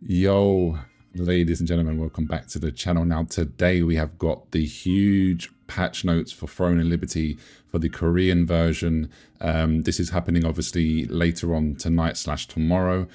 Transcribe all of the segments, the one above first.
Yo, ladies and gentlemen, welcome back to the channel. Now, today we have got the huge patch notes for Throne and Liberty for the Korean version. This is happening obviously later on tonight/tomorrow.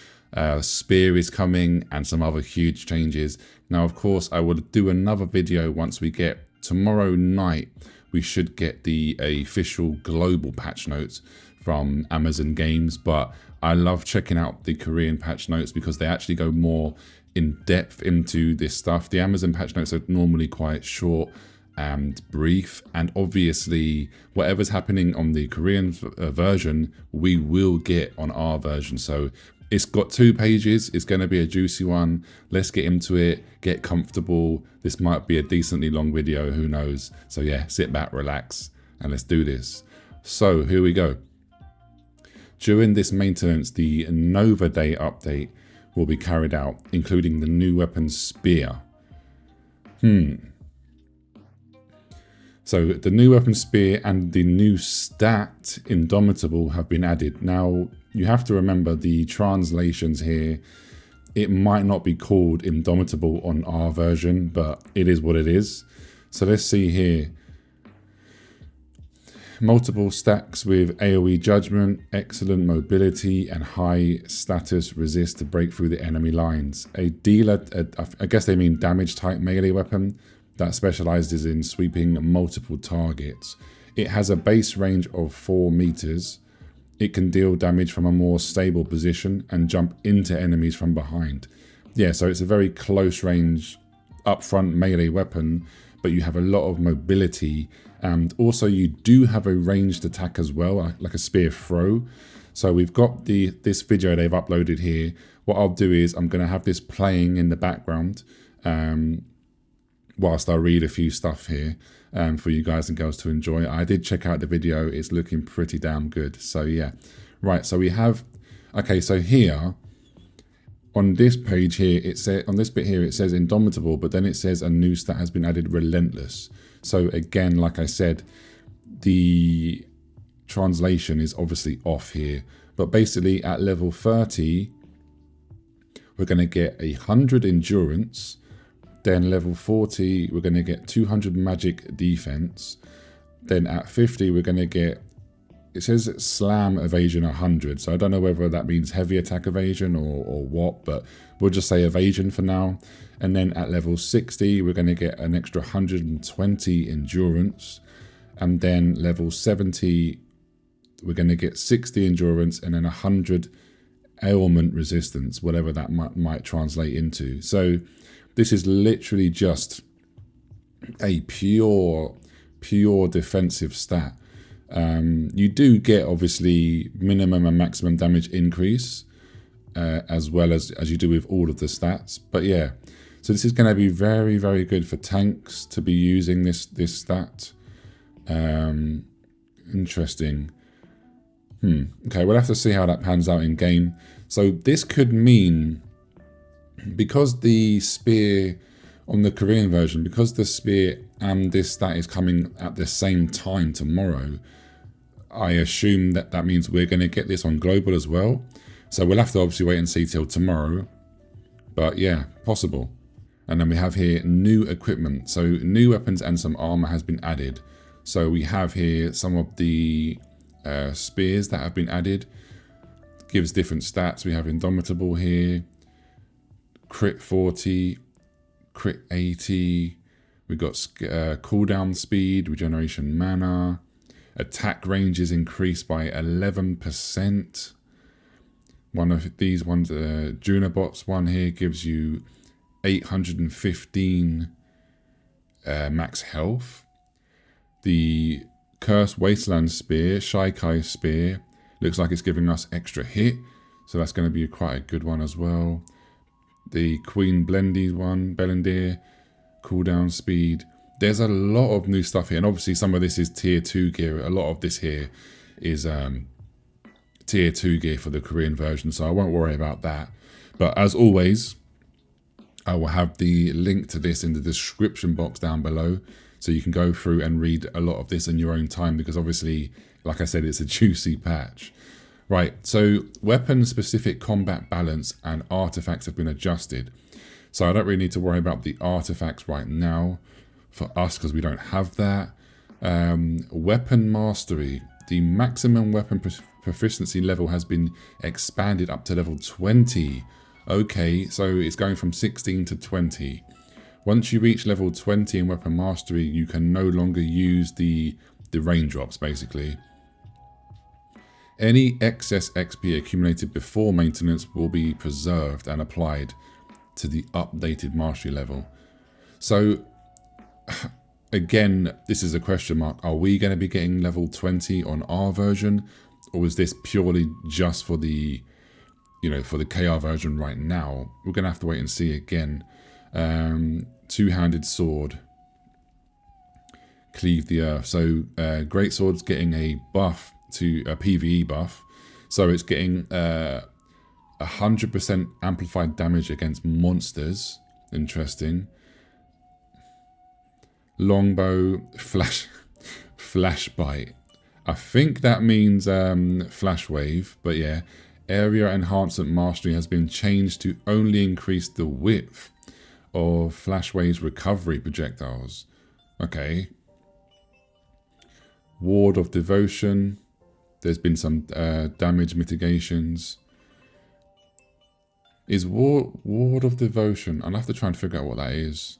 Spear is coming and some other huge changes. Now, of course, I will do another video once we get tomorrow night. We should get the official global patch notes from Amazon Games, but I love checking out the Korean patch notes because they actually go more in depth into this stuff. The Amazon patch notes are normally quite short and brief, and obviously whatever's happening on the Korean version we will get on our version. So it's got 2 pages. It's going to be a juicy one. Let's get into it, get comfortable. This might be a decently long video, who knows. So yeah, sit back, relax, and let's do this. So here we go. During this maintenance, the Nova Day update will be carried out, including the new weapon Spear. So the new weapon Spear and the new stat Indomitable have been added. Now, you have to remember the translations here. It might not be called Indomitable on our version, but it is what it is. So let's see here. Multiple stacks with AoE judgment, excellent mobility, and high status resist to break through the enemy lines. A dealer, I guess they mean damage type melee weapon that specializes in sweeping multiple targets. It has a base range of 4 meters. It can deal damage from a more stable position and jump into enemies from behind. Yeah, so it's a very close range upfront melee weapon, but you have a lot of mobility, and also you do have a ranged attack as well, like a spear throw. So we've got this video they've uploaded here. What I'll do is I'm going to have this playing in the background whilst I read a few stuff here for you guys and girls to enjoy. I did check out the video. It's looking pretty damn good. So yeah, right. So we have, okay, so here on this page here, it says, on this bit here, it says Indomitable, but then it says a new stat has been added, Relentless. So again, like I said, the translation is obviously off here, but basically at level 30, we're going to get 100 endurance. Then level 40, we're going to get 200 magic defense. Then at 50, we're going to get, it says slam evasion 100. So I don't know whether that means heavy attack evasion or what, but we'll just say evasion for now. And then at level 60, we're going to get an extra 120 endurance. And then level 70, we're going to get 60 endurance and then 100 ailment resistance, whatever that might translate into. So this is literally just a pure defensive stat. You do get obviously minimum and maximum damage increase as well as you do with all of the stats. But yeah, so this is going to be very, very good for tanks to be using this stat. Interesting. Okay, we'll have to see how that pans out in game. So this could mean, because the spear on the Korean version, because the spear and this stat is coming at the same time tomorrow, I assume that means we're going to get this on global as well. So we'll have to obviously wait and see till tomorrow. But yeah, possible. And then we have here new equipment. So new weapons and some armor has been added. So we have here some of the spears that have been added. Gives different stats. We have Indomitable here. Crit 40. Crit 80. We've got cooldown speed, regeneration mana. Attack range is increased by 11%. One of these ones, Junibots one here, gives you 815 max health. The Cursed Wasteland Spear, Shaikai Spear, looks like it's giving us extra hit. So that's going to be quite a good one as well. The Queen Blendy one, Belendir, cooldown speed. There's a lot of new stuff here, and obviously some of this is tier 2 gear. A lot of this here is tier 2 gear for the Korean version, so I won't worry about that. But as always, I will have the link to this in the description box down below, so you can go through and read a lot of this in your own time, because obviously, like I said, it's a juicy patch. Right, so weapon-specific combat balance and artifacts have been adjusted. So I don't really need to worry about the artifacts right now for us because we don't have that. Weapon mastery. The maximum weapon proficiency level has been expanded up to level 20. Okay, so it's going from 16 to 20. Once you reach level 20 in weapon mastery, you can no longer use the raindrops, basically. Any excess XP accumulated before maintenance will be preserved and applied to the updated mastery level. So, again, this is a question mark. Are we going to be getting level 20 on our version? Or is this purely just for the, for the KR version right now? We're going to have to wait and see again. Two-handed sword. Cleave the earth. So, great sword's getting a buff to a PvE buff. So it's getting 100% amplified damage against monsters. Interesting. Longbow, flash bite. I think that means flash wave, but yeah. Area enhancement mastery has been changed to only increase the width of flash wave's recovery projectiles. Okay. Ward of devotion. There's been some damage mitigations. Is Ward of Devotion? I'll have to try and figure out what that is.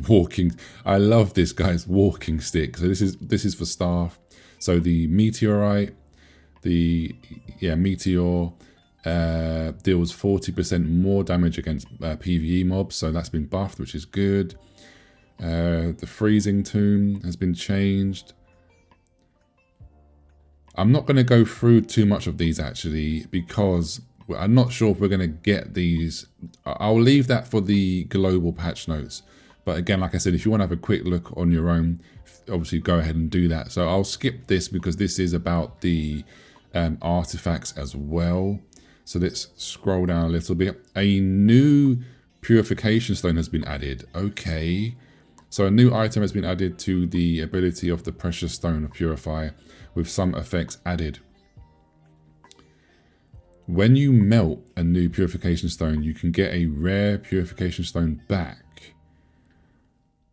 Walking. I love this, guys. Walking stick. So this is for staff. So the meteorite, meteor deals 40% more damage against PvE mobs. So that's been buffed, which is good. The freezing tomb has been changed. I'm not going to go through too much of these actually because I'm not sure if we're going to get these. I'll leave that for the global patch notes. But again, like I said, if you want to have a quick look on your own, obviously go ahead and do that. So I'll skip this because this is about the artifacts as well. So let's scroll down a little bit. A new purification stone has been added. Okay. So a new item has been added to the ability of the precious stone of purify, with some effects added. When you melt a new purification stone, you can get a rare purification stone back.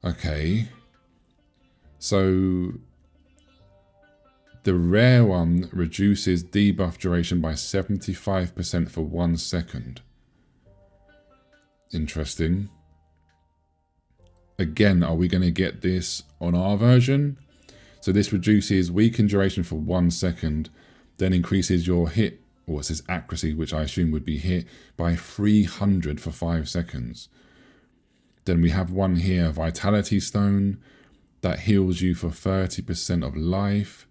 Okay. So the rare one reduces debuff duration by 75% for 1 second. Interesting. Again, are we going to get this on our version? So this reduces weaken duration for 1 second, then increases your hit, or it says accuracy, which I assume would be hit, by 300 for 5 seconds. Then we have one here, Vitality Stone, that heals you for 30% of life.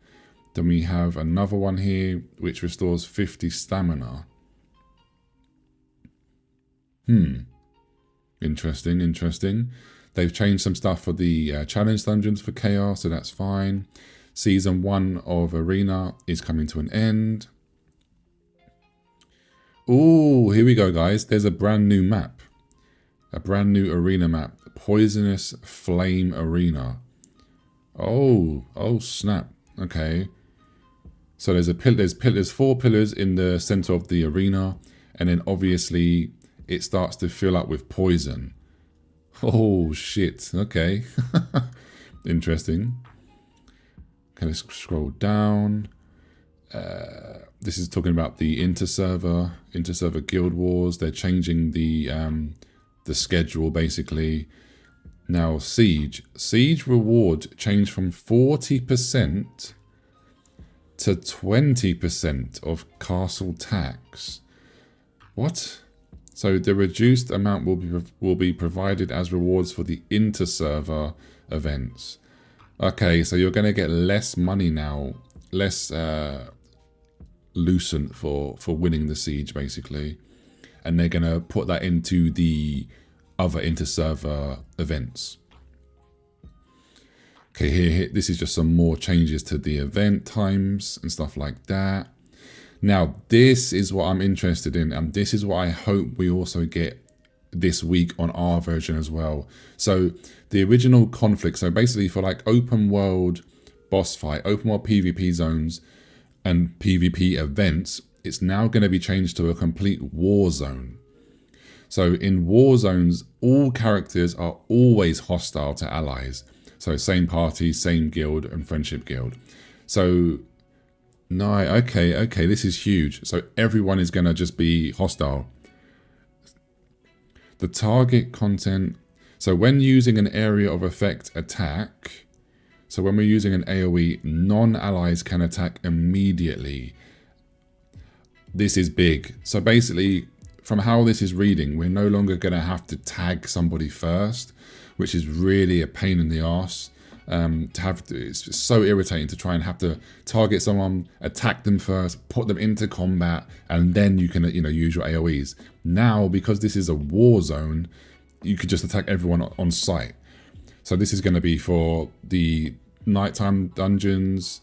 Then we have another one here, which restores 50 stamina. Interesting, interesting. They've changed some stuff for the challenge dungeons for KR, so that's fine. Season 1 of Arena is coming to an end. Ooh, here we go, guys. There's a brand new map. A brand new arena map. Poisonous Flame Arena. Oh snap. Okay. So there's 4 pillars in the center of the arena, and then obviously it starts to fill up with poison. Oh shit. Okay. Interesting. Okay, let's scroll down. This is talking about the inter-server guild wars. They're changing the schedule basically. Now siege reward changed from 40% to 20% of castle tax. What? So the reduced amount will be provided as rewards for the inter-server events. Okay, so you're going to get less money now, less lucent for winning the siege basically, and they're going to put that into the other inter-server events. Okay, here this is just some more changes to the event times and stuff like that. Now, this is what I'm interested in, and this is what I hope we also get this week on our version as well. So the original conflict, so basically for like open world boss fight, open world PvP zones, and PvP events, it's now going to be changed to a complete war zone. So in war zones, all characters are always hostile to allies. So same party, same guild, and friendship guild. So, no, okay, this is huge. So everyone is going to just be hostile. The target content. So when using an area of effect attack, so when we're using an AoE, non-allies can attack immediately. This is big. So basically, from how this is reading, we're no longer going to have to tag somebody first, which is really a pain in the arse. It's so irritating to try and have to target someone, attack them first, put them into combat, and then you can use your AoEs. Now, because this is a war zone, you could just attack everyone on sight. So this is going to be for the nighttime dungeons,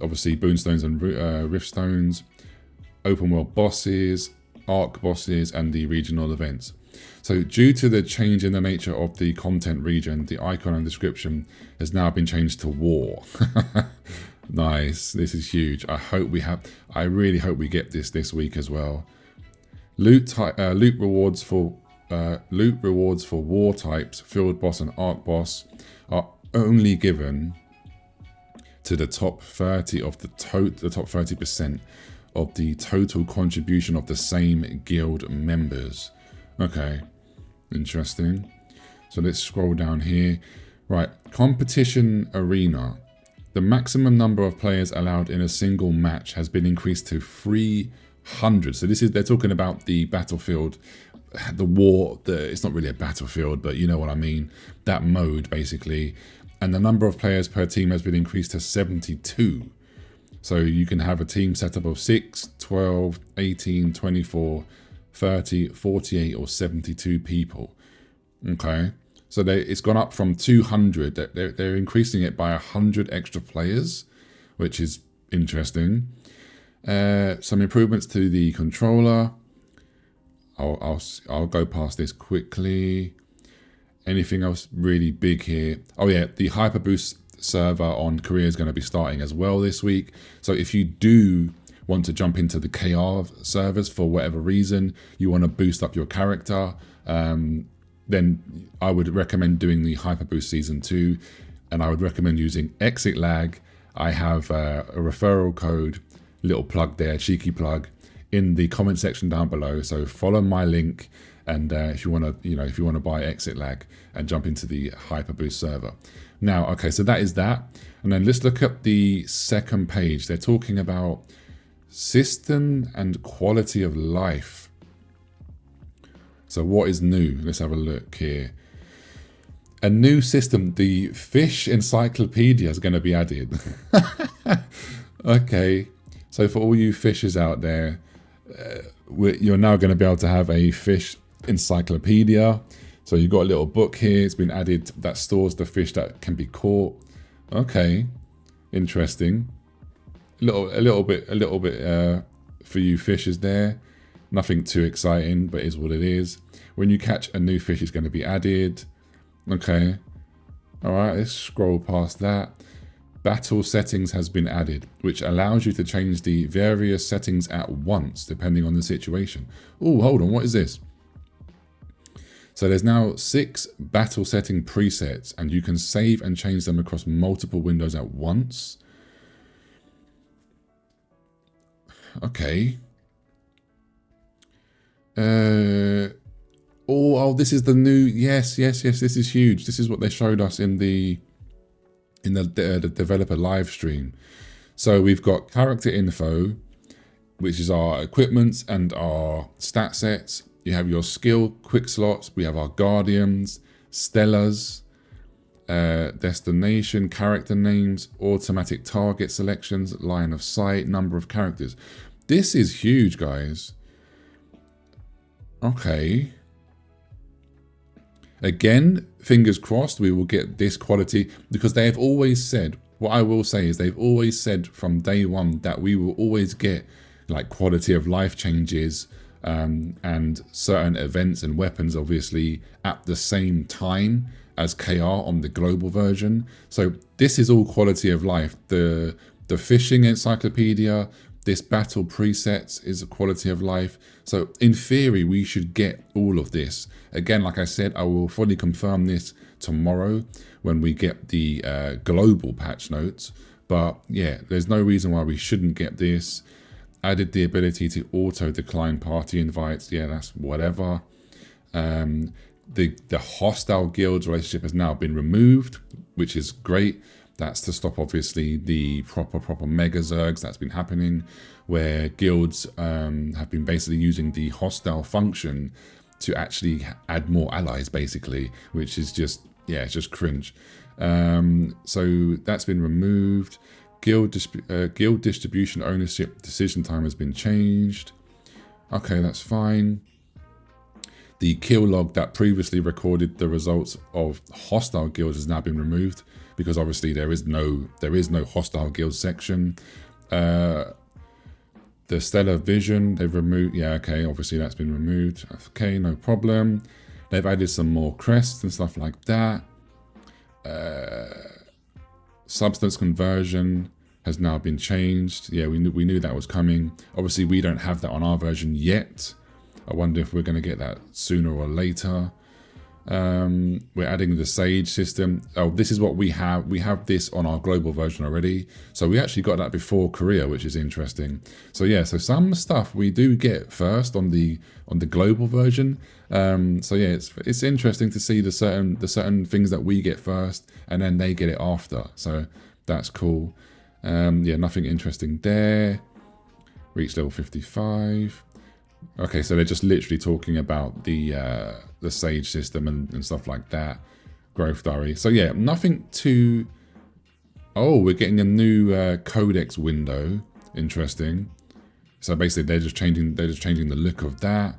obviously boonstones and riftstones, open world bosses, arc bosses, and the regional events. So due to the change in the nature of the content region, the icon and description has now been changed to war. Nice, this is huge. I really hope we get this week as well. Loot rewards for war types, field boss and arc boss are only given to the top 30 of the top 30% of the total contribution of the same guild members. Okay, interesting. So let's scroll down here. Right, competition arena. The maximum number of players allowed in a single match has been increased to 300. So they're talking about the battlefield, the war. It's not really a battlefield, but you know what I mean. That mode basically. And the number of players per team has been increased to 72. So you can have a team setup of 6, 12, 18, 24, 30, 48, or 72 people. Okay. So it's gone up from 200. They're increasing it by 100 extra players, which is interesting. Some improvements to the controller. I'll go past this quickly. Anything else really big here? Oh yeah, the Hyperboost server on Korea is going to be starting as well this week. So if you do want to jump into the KR servers for whatever reason, you want to boost up your character, then I would recommend doing the Hyperboost Season 2, and I would recommend using Exit Lag. I have a referral code, little plug there, cheeky plug, in the comment section down below. So follow my link, and if you want to buy Exit Lag and jump into the Hyperboost server. Now, okay, so that is that. And then let's look at the second page. They're talking about system and quality of life. So what is new? Let's have a look here. A new system, the Fish Encyclopedia, is going to be added. Okay, so for all you fishers out there, you're now going to be able to have a Fish Encyclopedia. So you've got a little book here. It's been added that stores the fish that can be caught. Okay, interesting. A little bit for you fishers there. Nothing too exciting, but is what it is. When you catch a new fish, it's going to be added. Okay. All right, let's scroll past that. Battle settings has been added, which allows you to change the various settings at once, depending on the situation. Oh, hold on, what is this? So there's now 6 battle setting presets, and you can save and change them across multiple windows at once. Okay. Oh, this is the new. Yes. This is huge. This is what they showed us in the developer live stream. So we've got character info, which is our equipments and our stat sets. You have your skill quick slots. We have our guardians, stellars, destination, character names, automatic target selections, line of sight, number of characters. This is huge, guys. Okay. Again, fingers crossed we will get this quality, because they have always said, what I will say is they've always said from day one that we will always get like quality of life changes and certain events and weapons obviously at the same time as KR on the global version. So this is all quality of life. The the fishing encyclopedia, this battle presets is a quality of life. So in theory, we should get all of this. Again, like I said, I will fully confirm this tomorrow when we get the global patch notes. But yeah, there's no reason why we shouldn't get this. Added the ability to auto decline party invites. Yeah, that's whatever. The hostile guilds relationship has now been removed, which is great. That's to stop, obviously, the proper mega zergs that's been happening, where guilds have been basically using the hostile function to actually add more allies, basically, which is just, yeah, it's just cringe. So that's been removed. Guild distribution ownership decision time has been changed. Okay, that's fine. The kill log that previously recorded the results of hostile guilds has now been removed, because obviously there is no hostile guild section. The stellar vision they've removed. Yeah, okay, obviously that's been removed. Okay, no problem. They've added some more crests and stuff like that. Substance conversion has now been changed. Yeah, we knew that was coming. Obviously, we don't have that on our version yet. I wonder if we're going to get that sooner or later. We're adding the Sage system. Oh, this is what we have. We have this on our global version already. So we actually got that before Korea, which is interesting. So yeah, so some stuff we do get first on the global version. So yeah, it's interesting to see the certain things that we get first and then they get it after. So that's cool. Yeah, nothing interesting there. Reach level 55. Okay, so they're just literally talking about the Sage system and stuff like that. Growth diary. So yeah, nothing too... Oh, we're getting a new codex window. Interesting. So basically, they're just changing the look of that.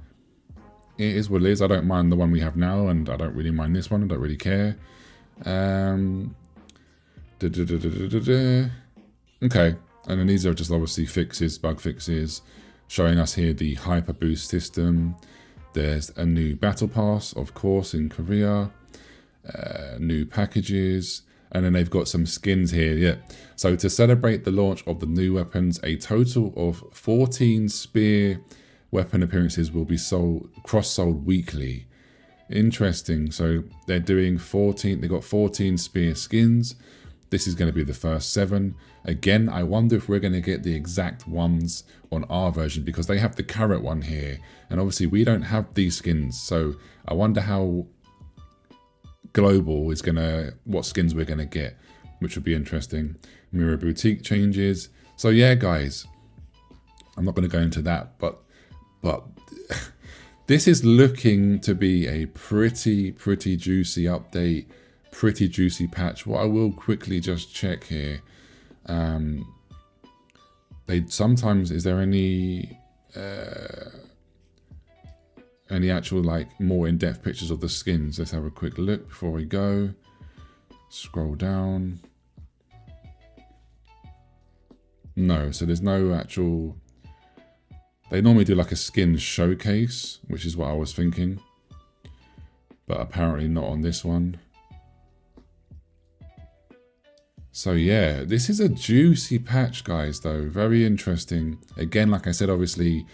It is what it is. I don't mind the one we have now, and I don't really mind this one. I don't really care. Okay, and then these are just obviously fixes, bug fixes. Showing us here the hyper boost system. There's a new battle pass, of course, in Korea. New packages. And then they've got some skins here. Yeah. So to celebrate the launch of the new weapons, a total of 14 spear weapon appearances will be cross-sold weekly. Interesting. So they're doing 14. They got 14 spear skins. This is going to be the first 7. Again, I wonder if we're going to get the exact ones on our version, because they have the carrot one here. And obviously we don't have these skins. So I wonder how global is what skins we're going to get, which would be interesting. Mirror boutique changes. So yeah, guys, I'm not going to go into that, but this is looking to be a pretty juicy update. Pretty juicy patch. What I will quickly just check here, they sometimes, is there any actual like more in-depth pictures of the skins? Let's have a quick look before we go. Scroll down. No, so there's no actual... They normally do like a skin showcase, which is what I was thinking, but apparently not on this one. So yeah, this is a juicy patch, guys, though. Very interesting. Again, like I said, obviously,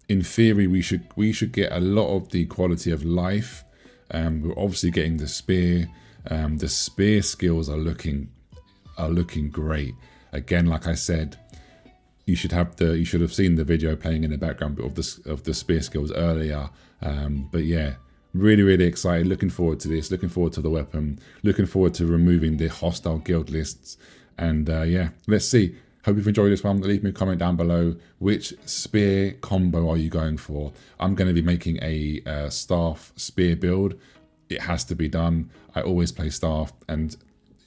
in theory, we should get a lot of the quality of life. We're obviously getting the spear. The spear skills are looking great. Again, like I said, you should have seen the video playing in the background of the spear skills earlier. But yeah. Really excited, looking forward to this, looking forward to the weapon, looking forward to removing the hostile guild lists. And yeah, let's see. Hope you've enjoyed this one. Leave me a comment down below. Which spear combo are you going for? I'm going to be making a staff spear build. It has to be done. I always play staff, and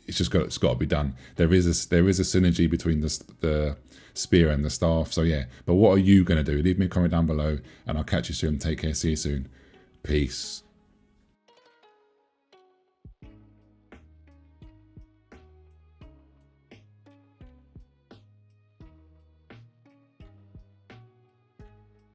it's got to be done. There is a synergy between the spear and the staff. So yeah, but what are you going to do? Leave me a comment down below, and I'll catch you soon. Take care. See you soon. Peace.